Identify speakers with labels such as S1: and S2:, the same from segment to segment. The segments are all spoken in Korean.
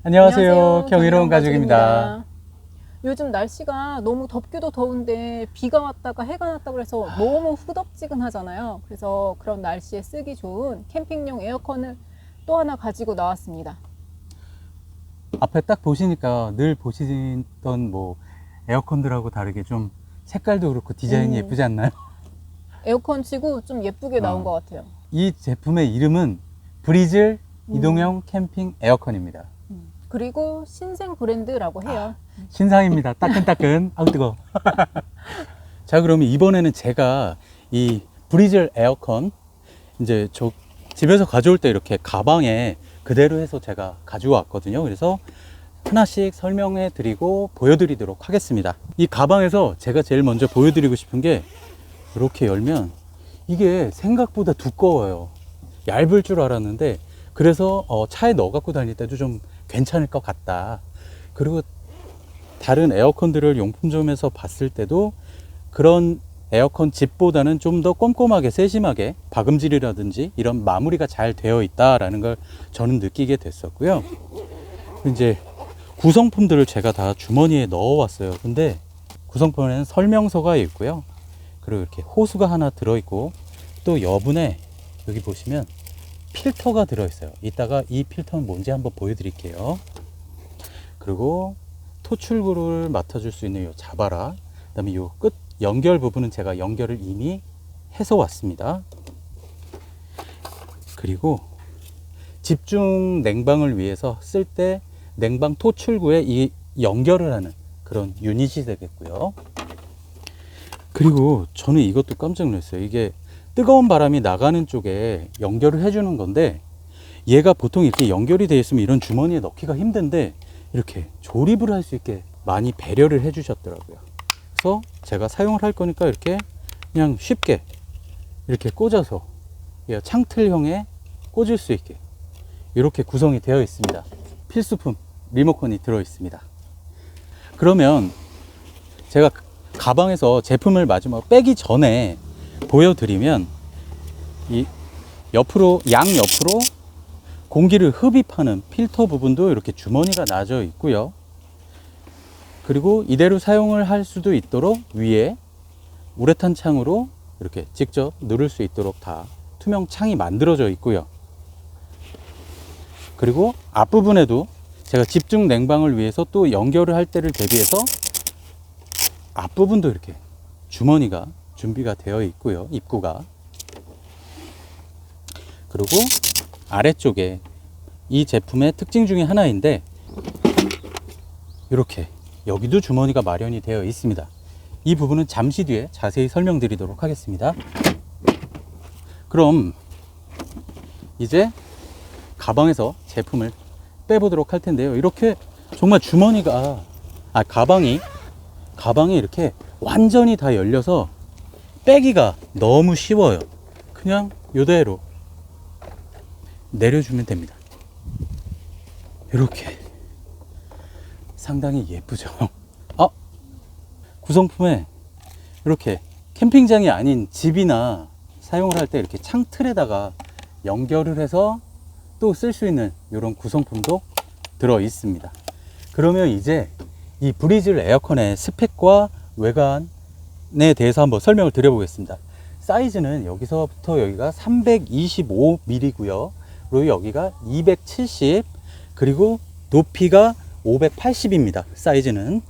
S1: 안녕하세요. 경이로운 가족입니다.
S2: 요즘 날씨가 너무 덥기도 더운데 비가 왔다가 해가 났다고 그래서 너무 후덥지근하잖아요. 그래서 그런 날씨에 쓰기 좋은 캠핑용 에어컨을 또 하나 가지고 나왔습니다.
S1: 앞에 딱 보시니까 늘 보시던 뭐 에어컨들하고 다르게 좀 색깔도 그렇고 디자인이 예쁘지 않나요?
S2: 에어컨 치고 좀 예쁘게 나온 것 같아요.
S1: 이 제품의 이름은 브리즐 이동형 캠핑 에어컨입니다.
S2: 그리고 신생 브랜드라고 해요.
S1: 신상입니다. 따끈따끈. 아우 뜨거. 자, 그러면 이번에는 제가 이 브리즐 에어컨 이제 저 집에서 가져올 때 이렇게 가방에 그대로 해서 제가 가지고 왔거든요. 그래서 하나씩 설명해 드리고 보여드리도록 하겠습니다. 이 가방에서 제가 제일 먼저 보여드리고 싶은 게 이렇게 열면 이게 생각보다 두꺼워요. 얇을 줄 알았는데 그래서 차에 넣어 갖고 다닐 때도 좀 괜찮을 것 같다. 그리고 다른 에어컨들을 용품점에서 봤을 때도 그런 에어컨 집보다는 좀 더 꼼꼼하게 세심하게 박음질이라든지 이런 마무리가 잘 되어 있다라는 걸 저는 느끼게 됐었고요. 이제 구성품들을 제가 다 주머니에 넣어 왔어요. 근데 구성품에는 설명서가 있고요. 그리고 이렇게 호수가 하나 들어있고 또 여분에 여기 보시면 필터가 들어있어요. 이따가 이 필터는 뭔지 한번 보여드릴게요. 그리고 토출구를 맡아줄 수 있는 이 자바라, 그 다음에 이 끝 연결 부분은 제가 연결을 이미 해서 왔습니다. 그리고 집중 냉방을 위해서 쓸 때 냉방 토출구에 이 연결을 하는 그런 유닛이 되겠고요. 그리고 저는 이것도 깜짝 놀랐어요. 이게 뜨거운 바람이 나가는 쪽에 연결을 해주는 건데 얘가 보통 이렇게 연결이 되어 있으면 이런 주머니에 넣기가 힘든데 이렇게 조립을 할 수 있게 많이 배려를 해 주셨더라고요. 그래서 제가 사용을 할 거니까 이렇게 그냥 쉽게 이렇게 꽂아서 창틀형에 꽂을 수 있게 이렇게 구성이 되어 있습니다. 필수품 리모컨이 들어 있습니다. 그러면 제가 가방에서 제품을 마지막 빼기 전에 보여드리면 이 옆으로 양옆으로 공기를 흡입하는 필터 부분도 이렇게 주머니가 나져 있고요. 그리고 이대로 사용을 할 수도 있도록 위에 우레탄 창으로 이렇게 직접 누를 수 있도록 다 투명 창이 만들어져 있고요. 그리고 앞부분에도 제가 집중 냉방을 위해서 또 연결을 할 때를 대비해서 앞부분도 이렇게 주머니가 준비가 되어 있고요. 입구가. 그리고 아래쪽에 이 제품의 특징 중에 하나인데 이렇게 여기도 주머니가 마련이 되어 있습니다. 이 부분은 잠시 뒤에 자세히 설명드리도록 하겠습니다. 그럼 이제 가방에서 제품을 빼보도록 할 텐데요. 이렇게 정말 주머니가 가방이 이렇게 완전히 다 열려서 빼기가 너무 쉬워요. 그냥 이대로 내려주면 됩니다. 이렇게 상당히 예쁘죠. 구성품에 이렇게 캠핑장이 아닌 집이나 사용을 할 때 이렇게 창틀에다가 연결을 해서 또 쓸 수 있는 이런 구성품도 들어 있습니다. 그러면 이제 이 브리즐 에어컨의 스펙과 외관에 대해서 한번 설명을 드려보겠습니다. 사이즈는 여기서부터 여기가 325mm고요. 그리고 여기가 270, 그리고 높이가 580입니다. 사이즈는.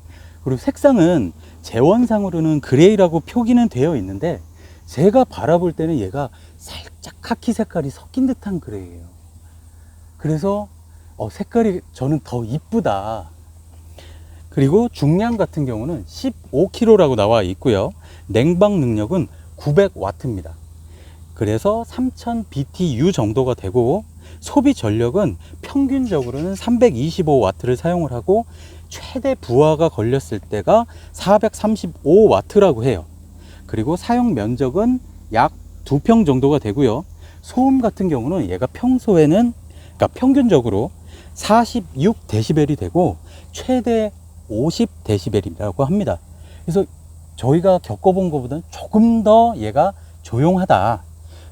S1: 그리고 색상은 재원상으로는 그레이라고 표기는 되어 있는데 제가 바라볼 때는 얘가 살짝 카키 색깔이 섞인 듯한 그레이예요. 그래서 색깔이 저는 더 이쁘다. 그리고 중량 같은 경우는 15kg라고 나와 있고요. 냉방 능력은 900W입니다. 그래서 3000 BTU 정도가 되고 소비 전력은 평균적으로는 325W를 사용을 하고 최대 부하가 걸렸을 때가 435W라고 해요. 그리고 사용 면적은 약 2평 정도가 되고요. 소음 같은 경우는 얘가 평소에는 그러니까 평균적으로 46dB이 되고 최대 50dB이라고 합니다. 그래서 저희가 겪어본 것보다는 조금 더 얘가 조용하다.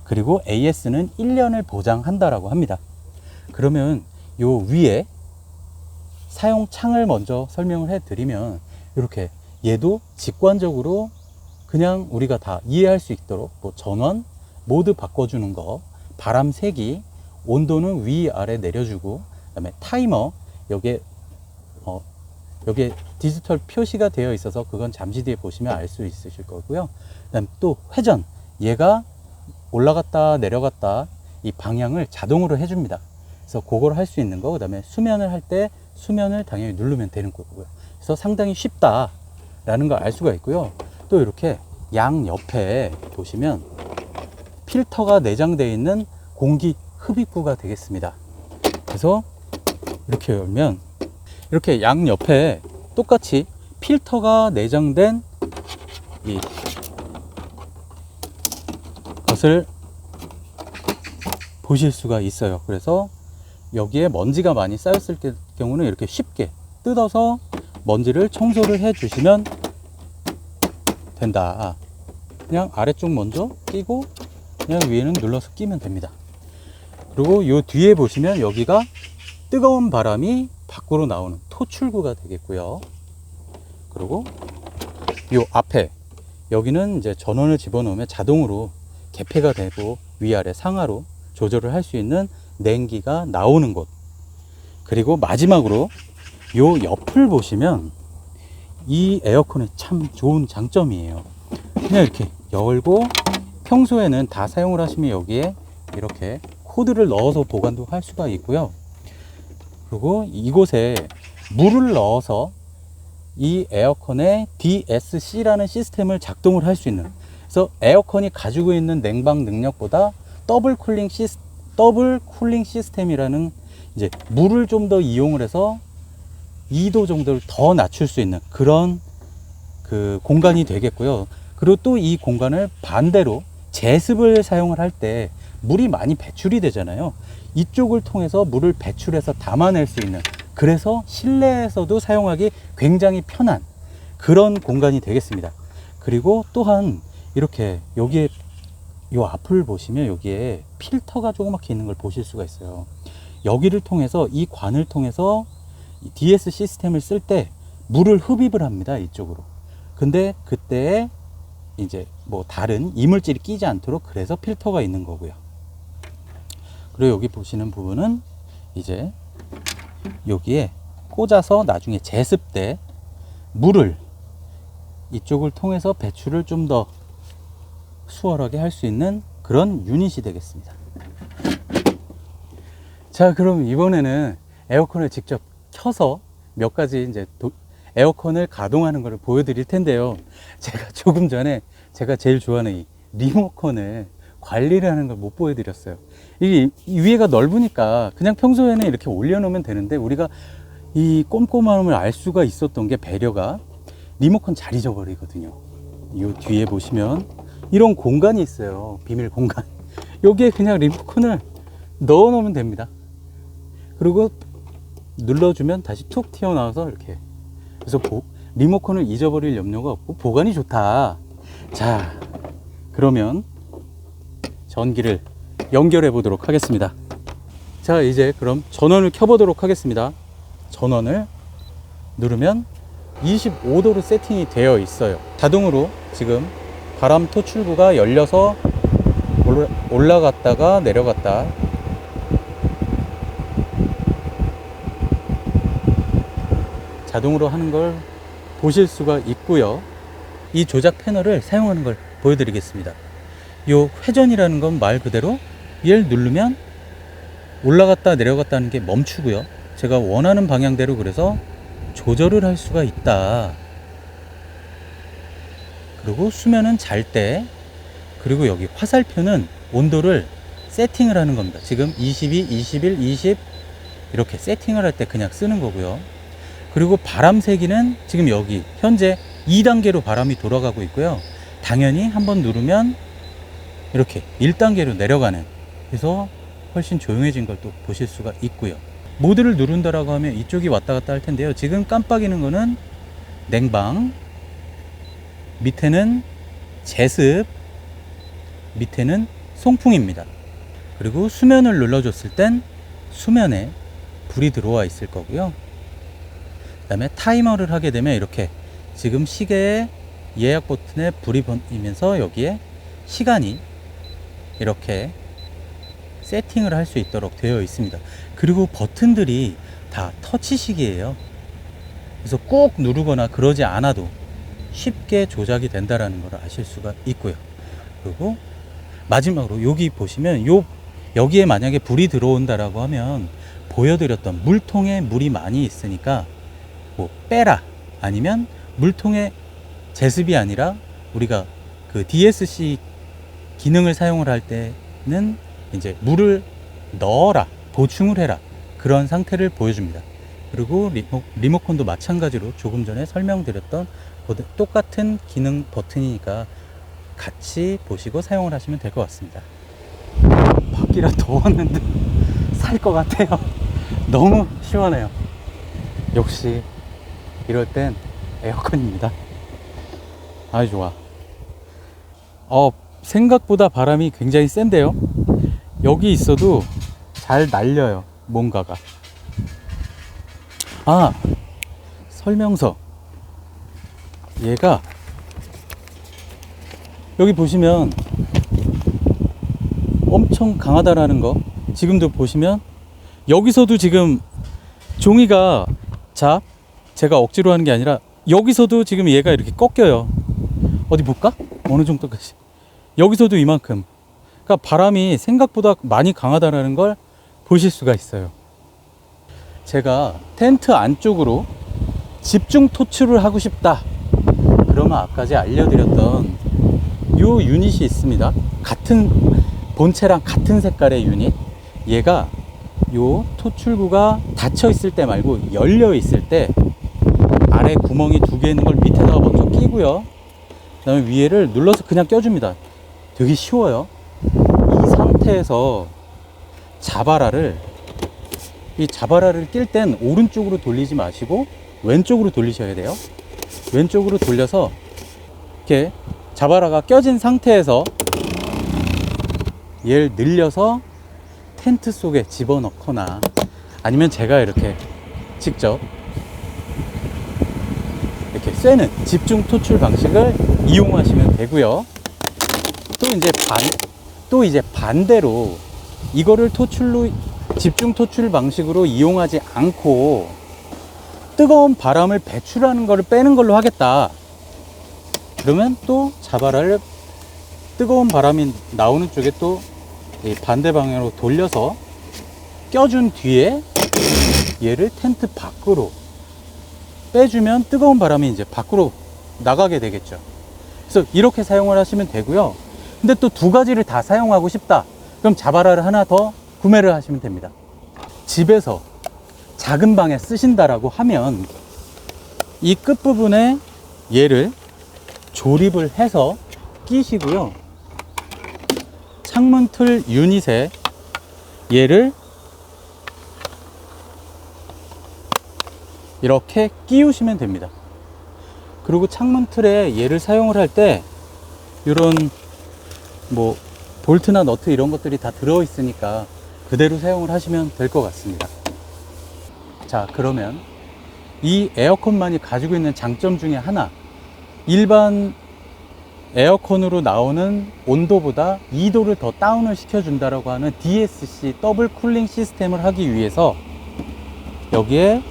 S1: 그리고 AS는 1년을 보장한다라고 합니다. 그러면 요 위에 사용 창을 먼저 설명을 해 드리면, 이렇게 얘도 직관적으로 그냥 우리가 다 이해할 수 있도록 뭐 전원, 모드 바꿔주는 거, 바람 세기, 온도는 위아래 내려주고, 그다음에 타이머, 여기에 디지털 표시가 되어 있어서 그건 잠시 뒤에 보시면 알 수 있으실 거고요. 그다음 또 회전, 얘가 올라갔다 내려갔다 이 방향을 자동으로 해줍니다. 그래서 그걸 할 수 있는 거. 그다음에 수면을 할 때 수면을 당연히 누르면 되는 거고요. 그래서 상당히 쉽다라는 걸 알 수가 있고요. 또 이렇게 양 옆에 보시면 필터가 내장되어 있는 공기 흡입구가 되겠습니다. 그래서 이렇게 열면 이렇게 양 옆에 똑같이 필터가 내장된 이 것을 보실 수가 있어요. 그래서 여기에 먼지가 많이 쌓였을 경우는 이렇게 쉽게 뜯어서 먼지를 청소를 해 주시면 된다. 그냥 아래쪽 먼저 끼고 그냥 위에는 눌러서 끼면 됩니다. 그리고 요 뒤에 보시면 여기가 뜨거운 바람이 밖으로 나오는 토출구가 되겠고요. 그리고 요 앞에 여기는 이제 전원을 집어넣으면 자동으로 개폐가 되고 위아래 상하로 조절을 할 수 있는 냉기가 나오는 곳. 그리고 마지막으로 요 옆을 보시면 이 에어컨의 참 좋은 장점이에요. 그냥 이렇게 열고 평소에는 다 사용을 하시면 여기에 이렇게 코드를 넣어서 보관도 할 수가 있고요. 그리고 이곳에 물을 넣어서 이 에어컨의 DSC라는 시스템을 작동을 할 수 있는, 그래서 에어컨이 가지고 있는 냉방 능력보다 더블 쿨링 시스템이라는, 이제 물을 좀 더 이용을 해서 2도 정도를 더 낮출 수 있는 그런 그 공간이 되겠고요. 그리고 또 이 공간을 반대로 제습을 사용을 할 때 물이 많이 배출이 되잖아요. 이쪽을 통해서 물을 배출해서 담아낼 수 있는, 그래서 실내에서도 사용하기 굉장히 편한 그런 공간이 되겠습니다. 그리고 또한 이렇게 여기에 요 앞을 보시면 여기에 필터가 조그맣게 있는 걸 보실 수가 있어요. 여기를 통해서, 이 관을 통해서 DS 시스템을 쓸 때 물을 흡입을 합니다, 이쪽으로. 근데 그때 이제 뭐 다른 이물질이 끼지 않도록, 그래서 필터가 있는 거고요. 그리고 여기 보시는 부분은 이제 여기에 꽂아서 나중에 제습 때 물을 이쪽을 통해서 배출을 좀 더 수월하게 할 수 있는 그런 유닛이 되겠습니다. 자, 그럼 이번에는 에어컨을 직접 켜서 몇 가지 이제 에어컨을 가동하는 것을 보여드릴 텐데요. 제가 조금 전에 제가 제일 좋아하는 이 리모컨을 관리를 하는 걸 못 보여드렸어요. 이게 위에가 넓으니까 그냥 평소에는 이렇게 올려놓으면 되는데, 우리가 이 꼼꼼함을 알 수가 있었던 게 배려가 리모컨 잘 잊어버리거든요. 이 뒤에 보시면 이런 공간이 있어요. 비밀 공간. 여기에 그냥 리모컨을 넣어 놓으면 됩니다. 그리고 눌러주면 다시 툭 튀어나와서 이렇게. 그래서 리모컨을 잊어버릴 염려가 없고 보관이 좋다. 자, 그러면 전기를 연결해 보도록 하겠습니다. 자, 이제 그럼 전원을 켜 보도록 하겠습니다. 전원을 누르면 25도로 세팅이 되어 있어요. 자동으로 지금 바람 토출구가 열려서 올라갔다가 내려갔다 자동으로 하는 걸 보실 수가 있고요. 이 조작 패널을 사용하는 걸 보여드리겠습니다. 이 회전이라는 건 말 그대로 얘를 누르면 올라갔다 내려갔다 하는 게 멈추고요. 제가 원하는 방향대로 그래서 조절을 할 수가 있다. 그리고 수면은 잘 때, 그리고 여기 화살표는 온도를 세팅을 하는 겁니다. 지금 22, 21, 20 이렇게 세팅을 할 때 그냥 쓰는 거고요. 그리고 바람 세기는 지금 여기 현재 2단계로 바람이 돌아가고 있고요. 당연히 한번 누르면 이렇게 1단계로 내려가는, 그래서 훨씬 조용해진 걸 또 보실 수가 있고요. 모드를 누른다라고 하면 이쪽이 왔다 갔다 할 텐데요. 지금 깜빡이는 거는 냉방, 밑에는 제습, 밑에는 송풍입니다. 그리고 수면을 눌러줬을 땐 수면에 불이 들어와 있을 거고요. 그다음에 타이머를 하게 되면 이렇게 지금 시계에 예약 버튼에 불이 보이면서 여기에 시간이 이렇게 세팅을 할 수 있도록 되어 있습니다. 그리고 버튼들이 다 터치식이에요. 그래서 꾹 누르거나 그러지 않아도 쉽게 조작이 된다라는 걸 아실 수가 있고요. 그리고 마지막으로 여기 보시면 여기에 만약에 불이 들어온다라고 하면 보여드렸던 물통에 물이 많이 있으니까 뭐 빼라, 아니면 물통에 제습이 아니라 우리가 그 DSC 기능을 사용을 할 때는 이제 물을 넣어라, 보충을 해라, 그런 상태를 보여줍니다. 그리고 리모컨도 마찬가지로 조금 전에 설명드렸던 똑같은 기능 버튼이니까 같이 보시고 사용을 하시면 될 것 같습니다. 밖이라 더웠는데 살 것 같아요. 너무 시원해요. 역시 이럴 땐 에어컨입니다. 아주 좋아. 생각보다 바람이 굉장히 센데요. 여기 있어도 잘 날려요, 뭔가가. 설명서. 얘가 여기 보시면 엄청 강하다라는 거, 지금도 보시면 여기서도 지금 종이가, 자, 제가 억지로 하는 게 아니라 여기서도 지금 얘가 이렇게 꺾여요. 어디 볼까? 어느 정도까지. 여기서도 이만큼. 그러니까 바람이 생각보다 많이 강하다라는 걸 보실 수가 있어요. 제가 텐트 안쪽으로 집중 토출을 하고 싶다, 그러면 아까 알려드렸던 요 유닛이 있습니다. 같은 본체랑 같은 색깔의 유닛. 얘가 요 토출구가 닫혀 있을 때 말고 열려 있을 때 아래 구멍이 2개 있는 걸 밑에다가 먼저 끼고요, 그 다음에 위에를 눌러서 그냥 껴줍니다. 되게 쉬워요. 이 상태에서 이 자바라를 낄 땐 오른쪽으로 돌리지 마시고 왼쪽으로 돌리셔야 돼요. 왼쪽으로 돌려서 이렇게 자바라가 껴진 상태에서 얘를 늘려서 텐트 속에 집어넣거나, 아니면 제가 이렇게 직접 이렇게 쐬는 집중 토출 방식을 이용하시면 되고요. 또 이제 반대로 이거를 집중 토출 방식으로 이용하지 않고 뜨거운 바람을 배출하는 거를 빼는 걸로 하겠다, 그러면 또 자바라를 뜨거운 바람이 나오는 쪽에 또 반대 방향으로 돌려서 껴준 뒤에 얘를 텐트 밖으로 빼주면 뜨거운 바람이 이제 밖으로 나가게 되겠죠. 그래서 이렇게 사용을 하시면 되고요. 근데 또 2가지를 다 사용하고 싶다, 그럼 자바라를 하나 더 구매를 하시면 됩니다. 집에서 작은 방에 쓰신다라고 하면 이 끝부분에 얘를 조립을 해서 끼시고요, 창문 틀 유닛에 얘를 이렇게 끼우시면 됩니다. 그리고 창문 틀에 얘를 사용을 할 때 이런 뭐 볼트나 너트 이런 것들이 다 들어 있으니까 그대로 사용을 하시면 될 것 같습니다. 자, 그러면 이 에어컨만이 가지고 있는 장점 중에 하나, 일반 에어컨으로 나오는 온도보다 2도를 더 다운을 시켜준다라고 하는 DSC 더블 쿨링 시스템을 하기 위해서 여기에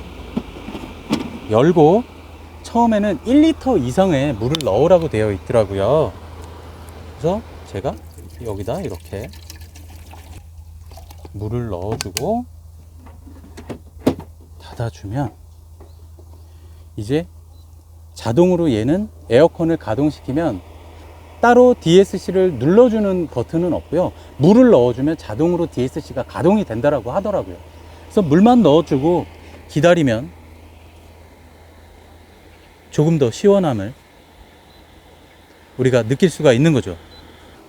S1: 열고 처음에는 1리터 이상의 물을 넣으라고 되어 있더라고요. 그래서 제가 여기다 이렇게 물을 넣어주고 닫아주면 이제 자동으로 얘는 에어컨을 가동시키면 따로 DSC를 눌러주는 버튼은 없고요, 물을 넣어주면 자동으로 DSC가 가동이 된다라고 하더라고요. 그래서 물만 넣어주고 기다리면 조금 더 시원함을 우리가 느낄 수가 있는 거죠.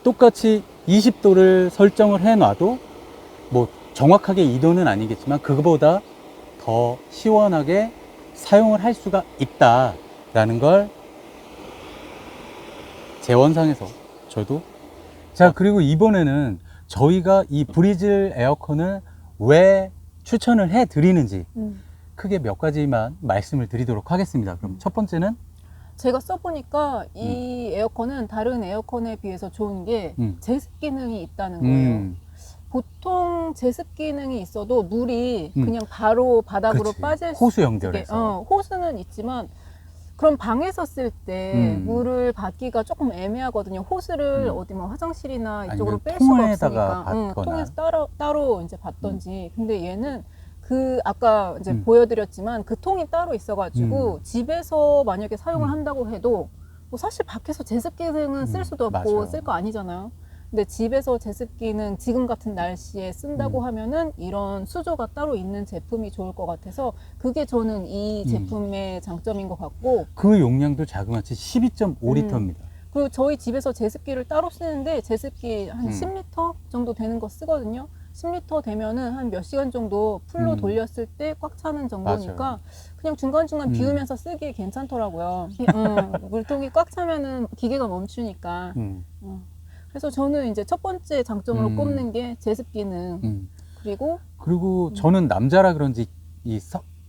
S1: 똑같이 20도를 설정을 해 놔도 뭐 정확하게 2도는 아니겠지만 그거보다 더 시원하게 사용을 할 수가 있다라는 걸 제 원상에서 저도. 자, 그리고 이번에는 저희가 이 브리즐 에어컨을 왜 추천을 해 드리는지 크게 몇 가지만 말씀을 드리도록 하겠습니다. 그럼 첫 번째는
S2: 제가 써보니까 이 에어컨은 다른 에어컨에 비해서 좋은 게 제습 기능이 있다는 거예요. 보통 제습 기능이 있어도 물이 그냥 바로 바닥으로
S1: 그렇지.
S2: 빠질
S1: 호수
S2: 수
S1: 연결해서.
S2: 호수는 있지만 그럼 방에서 쓸 때 물을 받기가 조금 애매하거든요. 호스를 어디 뭐 화장실이나 이쪽으로
S1: 아니면
S2: 뺄 수가
S1: 통에다가
S2: 없으니까
S1: 받거나.
S2: 통에서 따로 이제 받던지. 근데 얘는 그 아까 이제
S1: 음.
S2: 보여드렸지만 그 통이 따로 있어가지고 집에서 만약에 사용을 한다고 해도 뭐 사실 밖에서 제습 기능은 쓸 수도 없고
S1: 맞아요.
S2: 쓸 거 아니잖아요. 근데 집에서 제습 기능 지금 같은 날씨에 쓴다고 하면은 이런 수조가 따로 있는 제품이 좋을 것 같아서 그게 저는 이 제품의 장점인 것 같고,
S1: 그 용량도 자그마치 12.5리터입니다.
S2: 그리고 저희 집에서 제습기를 따로 쓰는데 제습기 한 10리터 정도 되는 거 쓰거든요. 10리터 되면은 한 몇 시간 정도 풀로 돌렸을 때 꽉 차는 정도니까
S1: 맞아요.
S2: 그냥 중간중간 비우면서 쓰기 괜찮더라고요. 물통이 꽉 차면은 기계가 멈추니까. 그래서 저는 이제 첫 번째 장점으로 꼽는 게 제습 기능. 그리고
S1: 저는 남자라 그런지 이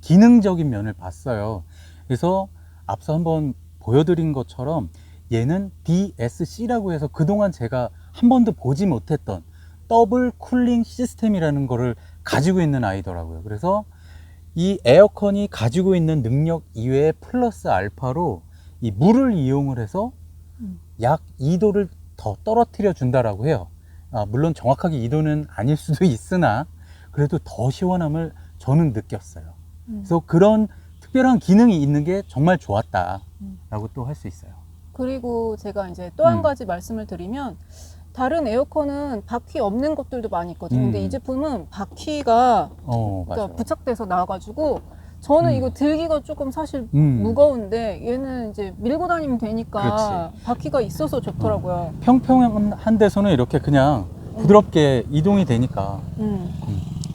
S1: 기능적인 면을 봤어요. 그래서 앞서 한번 보여드린 것처럼 얘는 DSC라고 해서 그동안 제가 한 번도 보지 못했던 더블 쿨링 시스템이라는 거를 가지고 있는 아이더라고요. 그래서 이 에어컨이 가지고 있는 능력 이외에 플러스 알파로 이 물을 이용을 해서 약 2도를 더 떨어뜨려 준다라고 해요. 물론 정확하게 2도는 아닐 수도 있으나 그래도 더 시원함을 저는 느꼈어요. 그래서 그런 특별한 기능이 있는 게 정말 좋았다라고 또 할 수 있어요.
S2: 그리고 제가 이제 또 한 가지 말씀을 드리면 다른 에어컨은 바퀴 없는 것들도 많이 있거든요. 근데 이 제품은 바퀴가 그러니까 부착돼서 나와가지고 저는 이거 들기가 조금 사실 무거운데 얘는 이제 밀고 다니면 되니까
S1: 그렇지.
S2: 바퀴가 있어서 좋더라고요.
S1: 평평한 데서는 이렇게 그냥 부드럽게 이동이 되니까.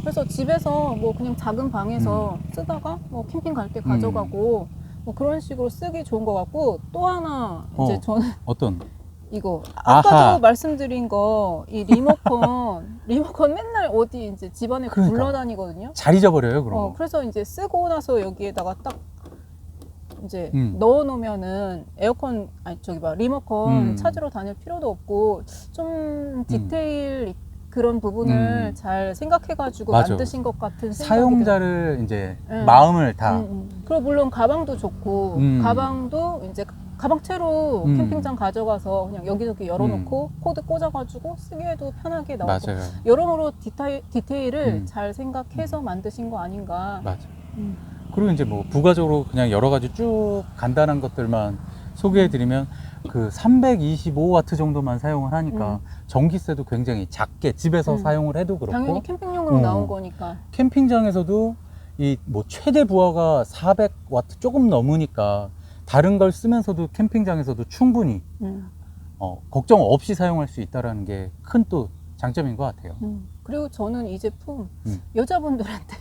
S2: 그래서 집에서 뭐 그냥 작은 방에서 쓰다가 뭐 캠핑 갈 때 가져가고 뭐 그런 식으로 쓰기 좋은 것 같고, 또 하나 이제 저는
S1: 어떤?
S2: 이거 아까도 말씀드린 거 이 리모컨 맨날 어디 이제 집안에 굴러다니거든요.
S1: 잘 잊어버려요, 그럼.
S2: 그래서 이제 쓰고 나서 여기에다가 딱 이제 넣어 놓으면은 에어컨 리모컨 찾으러 다닐 필요도 없고, 좀 디테일 그런 부분을 잘 생각해가지고 만드신 것 같은 생각이
S1: 사용자를 이제 마음을 다.
S2: 그리고 물론 가방도 좋고, 가방도 이제 가방채로 캠핑장 가져가서 그냥 여기저기 열어놓고 코드 꽂아가지고 쓰기에도 편하게 나오고,
S1: 맞아요.
S2: 여러모로 디테일을 잘 생각해서 만드신 거 아닌가.
S1: 맞아요. 그리고 이제 뭐 부가적으로 그냥 여러 가지 쭉 간단한 것들만 소개해드리면 그 325와트 정도만 사용을 하니까 전기세도 굉장히 작게 집에서 사용을 해도 그렇고,
S2: 당연히 캠핑용으로 나온 거니까.
S1: 캠핑장에서도 이 뭐 최대 부하가 400와트 조금 넘으니까 다른 걸 쓰면서도 캠핑장에서도 충분히 걱정 없이 사용할 수 있다는 게 큰 또 장점인 것 같아요.
S2: 그리고 저는 이 제품 여자분들한테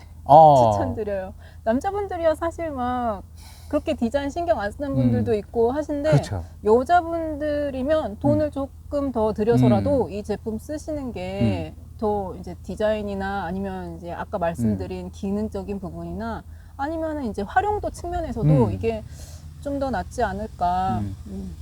S2: 추천드려요. 남자분들이야 사실 막 그렇게 디자인 신경 안 쓰는 분들도 있고 하신데,
S1: 그렇죠.
S2: 여자분들이면 돈을 조금 더 들여서라도 이 제품 쓰시는 게 더 이제 디자인이나 아니면 이제 아까 말씀드린 기능적인 부분이나 아니면 이제 활용도 측면에서도 이게 좀 더 낫지 않을까.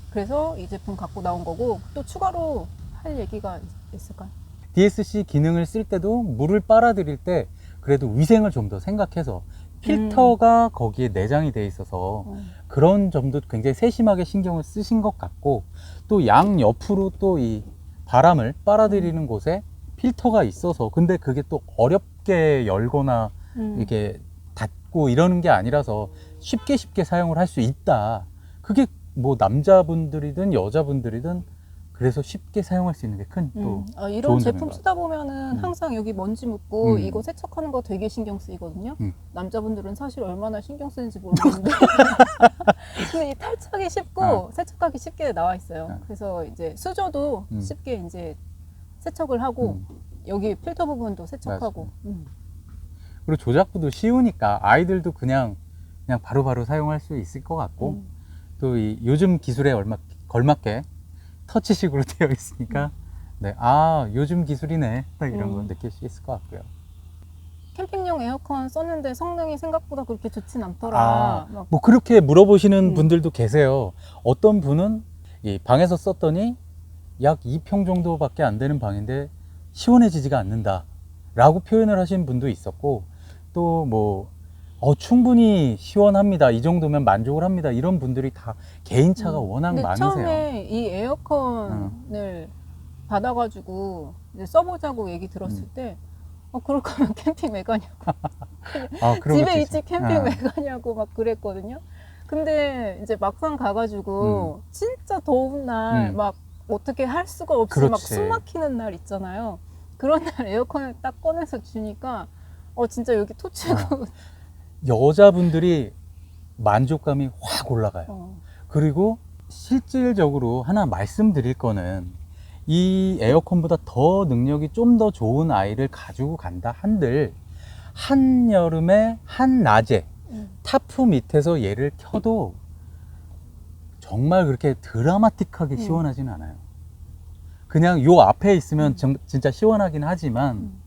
S2: 그래서 이 제품 갖고 나온 거고, 또 추가로 할 얘기가 있을까요?
S1: DSC 기능을 쓸 때도 물을 빨아들일 때 그래도 위생을 좀 더 생각해서 필터가 거기에 내장이 돼 있어서 그런 점도 굉장히 세심하게 신경을 쓰신 것 같고, 또 양 옆으로 또 이 바람을 빨아들이는 곳에 필터가 있어서, 근데 그게 또 어렵게 열거나 이렇게 닫고 이러는 게 아니라서 쉽게 사용을 할 수 있다. 그게 뭐 남자분들이든 여자분들이든 그래서 쉽게 사용할 수 있는 게 큰 또
S2: 이런
S1: 좋은
S2: 제품
S1: 점인 것
S2: 쓰다 보면은 항상 여기 먼지 묻고 이거 세척하는 거 되게 신경 쓰이거든요. 남자분들은 사실 얼마나 신경 쓰는지 모르겠는데 근데 이 탈착이 쉽고 세척하기 쉽게 나와 있어요. 그래서 이제 수조도 쉽게 이제 세척을 하고 여기 필터 부분도 세척하고.
S1: 그리고 조작부도 쉬우니까 아이들도 그냥 바로바로 사용할 수 있을 것 같고, 또 이 요즘 기술에 걸맞게 터치식으로 되어 있으니까 요즘 기술이네 딱 이런 거 느낄 수 있을 것 같고요.
S2: 캠핑용 에어컨 썼는데 성능이 생각보다 그렇게 좋진 않더라.
S1: 아,
S2: 막,
S1: 뭐 그렇게 물어보시는
S2: 음.
S1: 분들도 계세요. 어떤 분은 이 방에서 썼더니 약 2평 정도밖에 안 되는 방인데 시원해지지가 않는다 라고 표현을 하신 분도 있었고, 또 뭐 충분히 시원합니다, 이 정도면 만족을 합니다, 이런 분들이 다 개인차가 워낙
S2: 근데
S1: 많으세요.
S2: 처음에 이 에어컨을 받아가지고 이제 써보자고 얘기 들었을 때, 그럴 거면 캠핑 왜 가냐고.
S1: 아, 그런
S2: 집에
S1: 것도
S2: 있지
S1: 있죠.
S2: 캠핑 왜 가냐고 막 그랬거든요. 근데 이제 막상 가가지고 진짜 더운 날 막 어떻게 할 수가 없이 막
S1: 그렇지.
S2: 숨 막히는 날 있잖아요. 그런 날 에어컨을 딱 꺼내서 주니까 진짜 여기 토치고
S1: 여자분들이 만족감이 확 올라가요. 그리고 실질적으로 하나 말씀드릴 거는, 이 에어컨보다 더 능력이 좀 더 좋은 아이를 가지고 간다 한들 한여름에 한낮에 타프 밑에서 얘를 켜도 정말 그렇게 드라마틱하게 시원하지는 않아요. 그냥 요 앞에 있으면 진짜 시원하긴 하지만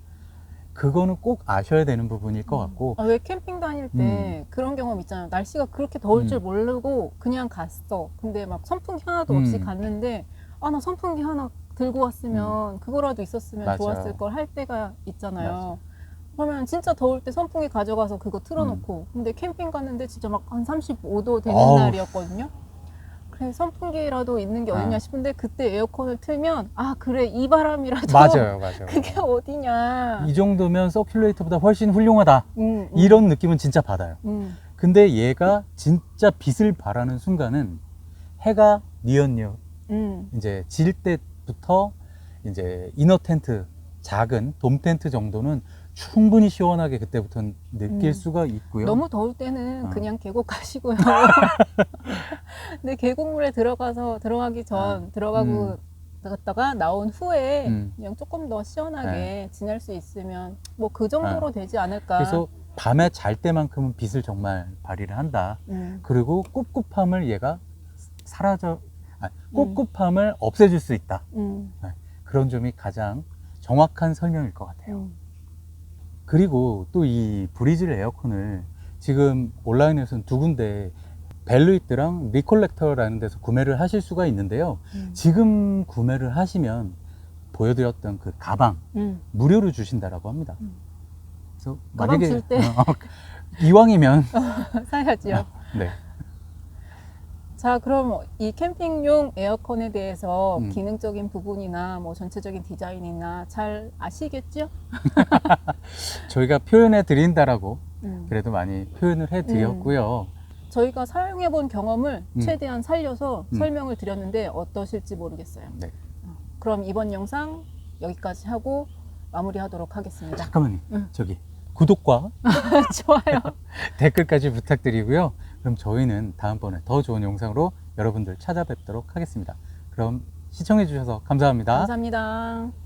S1: 그거는 꼭 아셔야 되는 부분일 것 같고.
S2: 왜 캠핑 다닐 때 그런 경험 있잖아요. 날씨가 그렇게 더울 줄 모르고 그냥 갔어. 근데 막 선풍기 하나도 없이 갔는데 나 선풍기 하나 들고 왔으면 그거라도 있었으면
S1: 맞아요.
S2: 좋았을 걸 할 때가 있잖아요.
S1: 맞아요.
S2: 그러면 진짜 더울 때 선풍기 가져가서 그거 틀어놓고 근데 캠핑 갔는데 진짜 막 한 35도 되는
S1: 어우.
S2: 날이었거든요. 그래 선풍기라도 있는 게 어딨냐 싶은데 그때 에어컨을 틀면 그래 이 바람이라도
S1: 맞아요.
S2: 그게 어디냐.
S1: 이 정도면 서큘레이터보다 훨씬 훌륭하다, 이런 느낌은 진짜 받아요. 근데 얘가 진짜 빛을 발하는 순간은 해가 뉘엿뉘엿 이제 질 때부터 이제 이너 텐트, 작은 돔 텐트 정도는 충분히 시원하게 그때부터 느낄 수가 있고요.
S2: 너무 더울 때는 그냥 계곡 가시고요. 근데 계곡물에 들어가기 전 들어가고 갔다가 나온 후에 그냥 조금 더 시원하게 지낼 수 있으면 뭐 그 정도로 되지 않을까.
S1: 그래서 밤에 잘 때만큼은 빛을 정말 발휘를 한다. 그리고 꿉꿉함을 얘가 꿉꿉함을 없애줄 수 있다. 그런 점이 가장 정확한 설명일 것 같아요. 그리고 또 이 브리즐 에어컨을 지금 온라인에서는 두 군데, 벨루이트랑 리콜렉터라는 데서 구매를 하실 수가 있는데요. 지금 구매를 하시면 보여드렸던 그 가방 무료로 주신다라고 합니다. 그래서
S2: 가방 줄 때
S1: 이왕이면
S2: 사야지요.
S1: 네.
S2: 자, 그럼 이 캠핑용 에어컨에 대해서
S1: 음.
S2: 기능적인 부분이나 뭐 전체적인 디자인이나 잘 아시겠죠?
S1: 저희가 표현해 드린다라고
S2: 음.
S1: 그래도 많이 표현을 해 드렸고요.
S2: 저희가 사용해 본 경험을
S1: 음.
S2: 최대한 살려서
S1: 음.
S2: 설명을 드렸는데 어떠실지 모르겠어요.
S1: 네.
S2: 그럼 이번 영상 여기까지 하고 마무리하도록 하겠습니다.
S1: 잠깐만요.
S2: 응.
S1: 저기 구독과
S2: 좋아요.
S1: 댓글까지 부탁드리고요. 그럼 저희는 다음번에 더 좋은 영상으로 여러분들 찾아뵙도록 하겠습니다. 그럼 시청해 주셔서 감사합니다.
S2: 감사합니다.